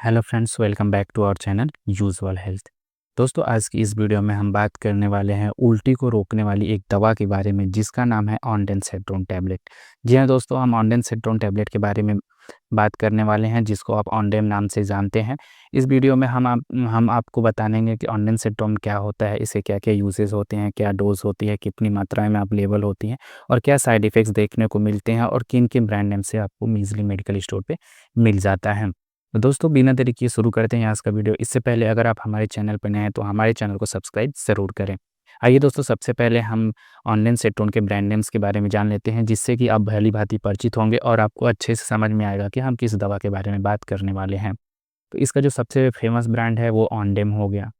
Hello friends, welcome back to our channel Usual Health. दोस्तों, आज की इस वीडियो में हम बात करने वाले हैं उल्टी को रोकने वाली एक दवा के बारे में जिसका नाम है ऑन्डेंसेट्रोन टैबलेट। जी हाँ दोस्तों, हम ऑन्डेंसेट्रोन टैबलेट के बारे में बात करने वाले हैं जिसको आप ऑन्डेम नाम से जानते हैं। इस वीडियो में हम आपको बताएंगे कि ऑन्डेंसेट्रोन क्या होता है, इसे क्या क्या यूजेस होते हैं, क्या डोज होती है, कितनी मात्रा में अवेलेबल होती हैं और क्या साइड इफ़ेक्ट्स देखने को मिलते हैं और किन किन ब्रांड नेम से आपको ईजिली मेडिकल स्टोर पर मिल जाता है। तो दोस्तों, बिना देरी किए शुरू करते हैं आज का वीडियो। इससे पहले अगर आप हमारे चैनल पर नए हैं तो हमारे चैनल को सब्सक्राइब ज़रूर करें। आइए दोस्तों, सबसे पहले हम ऑन्डेंसेट्रोन के ब्रांड नेम्स के बारे में जान लेते हैं जिससे कि आप भली-भांति परिचित होंगे और आपको अच्छे से समझ में आएगा कि हम किस दवा के बारे में बात करने वाले हैं। तो इसका जो सबसे फेमस ब्रांड है वो ऑन्डेम हो गया,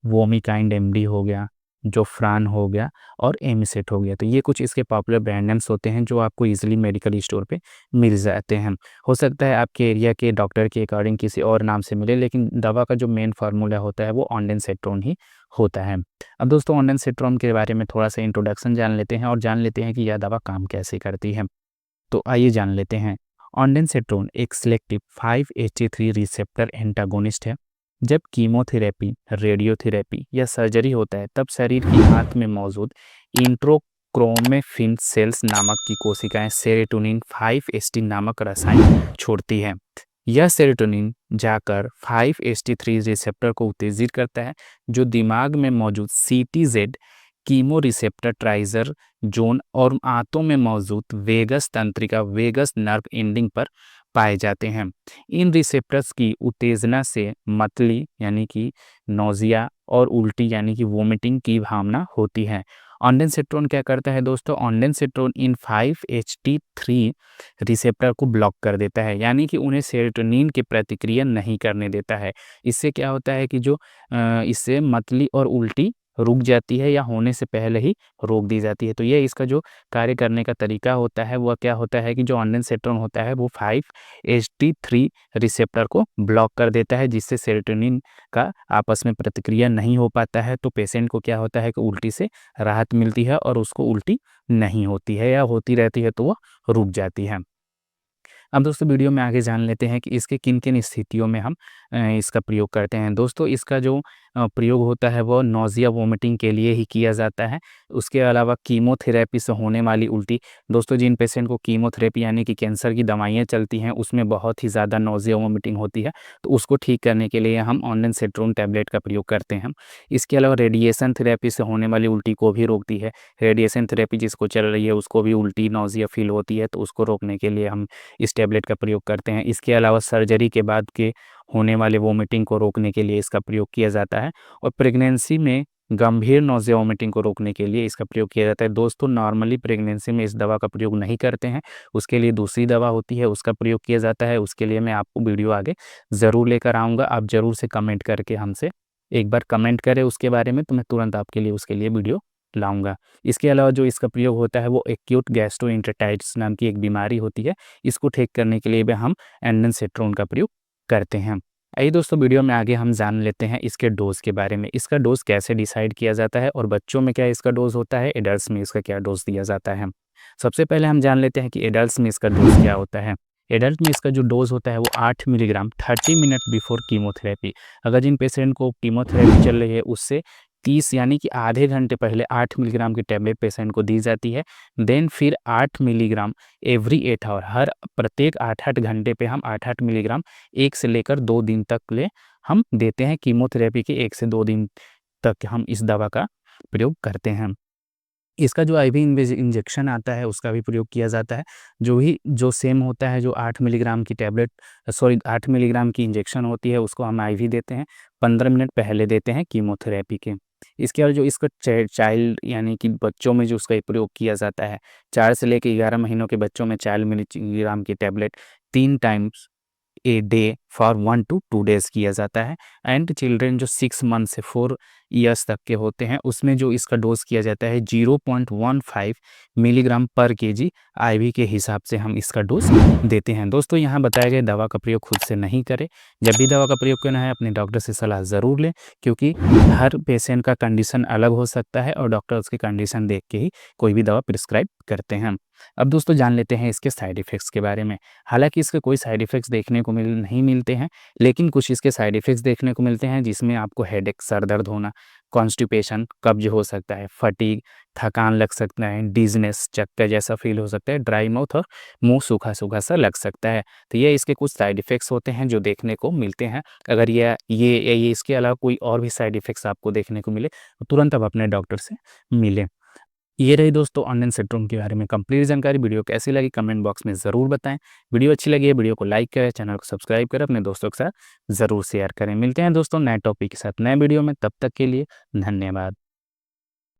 वोमिकाइंड एमडी हो गया, जोफ्रान हो गया और एमिसेट हो गया। तो ये कुछ इसके पॉपुलर ब्रांड नेम्स होते हैं जो आपको ईजिली मेडिकल स्टोर पे मिल जाते हैं। हो सकता है आपके एरिया के डॉक्टर के अकॉर्डिंग किसी और नाम से मिले, लेकिन दवा का जो मेन फार्मूला होता है वो ऑन्डेंसेट्रोन ही होता है। अब दोस्तों, ऑन्डेंसेट्रोन के बारे में थोड़ा सा इंट्रोडक्शन जान लेते हैं और जान लेते हैं कि यह दवा काम कैसे करती है। तो आइए जान लेते हैं। ऑन्डेंसेट्रोन एक सिलेक्टिव 5-HT3 रिसेप्टर एंटागोनिस्ट है। जब कीमोथेरेपी, रेडियोथेरेपी या सर्जरी होता है तब शरीर की आंत में मौजूद इंट्रोक्रोमेफिन सेल्स नामक की कोशिकाएं सेरोटोनिन 5-HT नामक रसायन छोड़ती है। यह सेरोटोनिन जाकर 5-HT3 रिसेप्टर को उत्तेजित करता है जो दिमाग में मौजूद CTZ कीमो रिसेप्टर ट्राइजर जोन और आंतों में मौजूद वेगस तंत्रिका वेगस नर्व एंडिंग पर पाए जाते हैं। इन रिसेप्टर्स की उत्तेजना से मतली यानी कि नोजिया और उल्टी यानी कि वोमिटिंग की भावना होती है। ऑन्डेंसेट्रोन क्या करता है दोस्तों? ऑन्डेंसेट्रोन इन 5-HT3 रिसेप्टर को ब्लॉक कर देता है, यानी कि उन्हें सेरोटोनिन की प्रतिक्रिया नहीं करने देता है। इससे क्या होता है कि इससे मतली और उल्टी रुक जाती है या होने से पहले ही रोक दी जाती है। तो ये इसका जो कार्य करने का तरीका होता है वह क्या होता है कि जो ऑन्डेंसेट्रोन होता है वो 5-HT3 रिसेप्टर को ब्लॉक कर देता है जिससे सेरोटोनिन का आपस में प्रतिक्रिया नहीं हो पाता है। तो पेशेंट को क्या होता है कि उल्टी से राहत मिलती है और उसको उल्टी नहीं होती है, या होती रहती है तो वह रुक जाती है। अब दोस्तों, वीडियो में आगे जान लेते हैं कि इसके किन-किन स्थितियों में हम इसका प्रयोग करते हैं। दोस्तों, इसका जो प्रयोग होता है वो नोज़िया वोमिटिंग के लिए ही किया जाता है। उसके अलावा कीमोथेरेपी से होने वाली उल्टी, दोस्तों जिन पेशेंट को कीमोथेरेपी यानी कि कैंसर की दवाइयाँ चलती हैं उसमें बहुत ही ज़्यादा नोज़िया वोमिटिंग होती है, तो उसको ठीक करने के लिए हम ऑन्डेंसेट्रोन टैबलेट का प्रयोग करते हैं। इसके अलावा रेडिएशन थेरेपी से होने वाली उल्टी को भी रोकती है। रेडिएशन थेरेपी जिसको चल रही है उसको भी उल्टी नोज़िया फ़ील होती है, तो उसको रोकने के लिए हम इस टैबलेट का प्रयोग करते हैं। इसके अलावा सर्जरी के बाद के होने वाले वोमिटिंग को रोकने के लिए इसका प्रयोग किया जाता है और प्रेगनेंसी में गंभीर नोज़िया वोमिटिंग को रोकने के लिए इसका प्रयोग किया जाता है। दोस्तों, नॉर्मली प्रेगनेंसी में इस दवा का प्रयोग नहीं करते हैं, उसके लिए दूसरी दवा होती है उसका प्रयोग किया जाता है। उसके लिए मैं आपको वीडियो आगे ज़रूर लेकर आऊँगा। आप ज़रूर से कमेंट करके हमसे एक बार कमेंट करें उसके बारे में, तो मैं तुरंत आपके लिए उसके लिए वीडियो लाऊँगा। इसके अलावा जो इसका प्रयोग होता है वो एक्यूट गैस्ट्रोएंटेराइटिस नाम की एक बीमारी होती है, इसको ठीक करने के लिए भी हम ऑन्डेंसेट्रोन का प्रयोग करते हैं। आइए दोस्तों, वीडियो में आगे हम जान लेते हैं इसके डोज़ के बारे में। इसका डोज़ कैसे डिसाइड किया जाता है और बच्चों में क्या इसका डोज़ होता है, एडल्ट्स में इसका क्या डोज़ दिया जाता है। सबसे पहले हम जान लेते हैं कि एडल्ट्स में इसका डोज़ क्या होता है। एडल्ट में इसका जो डोज़ होता है वो 8 मिलीग्राम 30 मिनट बिफोर कीमोथेरेपी। अगर जिन पेशेंट को कीमोथेरेपी चल रही है उससे 30 यानी कि आधे घंटे पहले 8 मिलीग्राम की टैबलेट पेशेंट को दी जाती है। देन फिर 8 मिलीग्राम एवरी 8 आवर, हर प्रत्येक 8-8 घंटे पे हम 8-8 मिलीग्राम 1 से लेकर 2 दिन तक हम देते हैं। कीमोथेरेपी के 1 से 2 दिन तक हम इस दवा का प्रयोग करते हैं। इसका जो आईवी इंजेक्शन आता है उसका भी प्रयोग किया जाता है, जो सेम होता है। जो 8 मिलीग्राम की 8 मिलीग्राम की इंजेक्शन होती है उसको हम आईवी देते हैं, 15 मिनट पहले देते हैं कीमोथेरेपी के। इसके अलावा जो इसका चाइल्ड यानी कि बच्चों में जो उसका प्रयोग किया जाता है, 4 से लेकर 11 महीनों के बच्चों में 4 मिलीग्राम की tablet 3 times a day for 1 to 2 days किया जाता है। एंड चिल्ड्रेन जो 6 मंथ से 4 ईयर्स तक के होते हैं उसमें जो इसका डोज किया जाता है 0.15 मिलीग्राम पर केजी आईवी के हिसाब से हम इसका डोज देते हैं। दोस्तों, यहाँ बताया गया दवा का प्रयोग खुद से नहीं करें। जब भी दवा का प्रयोग करना है अपने डॉक्टर से सलाह ज़रूर लें, क्योंकि हर पेशेंट का कंडीशन अलग हो सकता है और डॉक्टर उसकी कंडीशन देख के ही कोई भी दवा प्रिस्क्राइब करते हैं। अब दोस्तों, जान लेते हैं इसके साइड इफ़ेक्ट्स के बारे में। हालांकि इसके कोई साइड इफ़ेक्ट्स देखने को नहीं मिलते हैं, लेकिन कुछ इसके साइड इफ़ेक्ट्स देखने को मिलते हैं, जिसमें आपको हेडेक, सर दर्द होना, कॉन्स्टिपेशन, कब्ज़ हो सकता है, फटीग, थकान लग सकता है, डिज़नेस, चक्कर जैसा फ़ील हो सकता है, ड्राई माउथ और मुँह सूखा-सूखा सा लग सकता है। तो ये इसके कुछ साइड इफ़ेक्ट्स होते हैं जो देखने को मिलते हैं। अगर ये इसके अलावा कोई और भी साइड इफ़ेक्ट्स आपको देखने को मिले, तो तुरंत आप अपने डॉक्टर से मिलें। ये रही दोस्तों ऑनलाइन सिंड्रोम के बारे में कंप्लीट जानकारी। वीडियो कैसी लगी कमेंट बॉक्स में ज़रूर बताएं। वीडियो अच्छी लगी है वीडियो को लाइक करें, चैनल को सब्सक्राइब करें, अपने दोस्तों के साथ ज़रूर शेयर करें। मिलते हैं दोस्तों नए टॉपिक के साथ नए वीडियो में, तब तक के लिए धन्यवाद।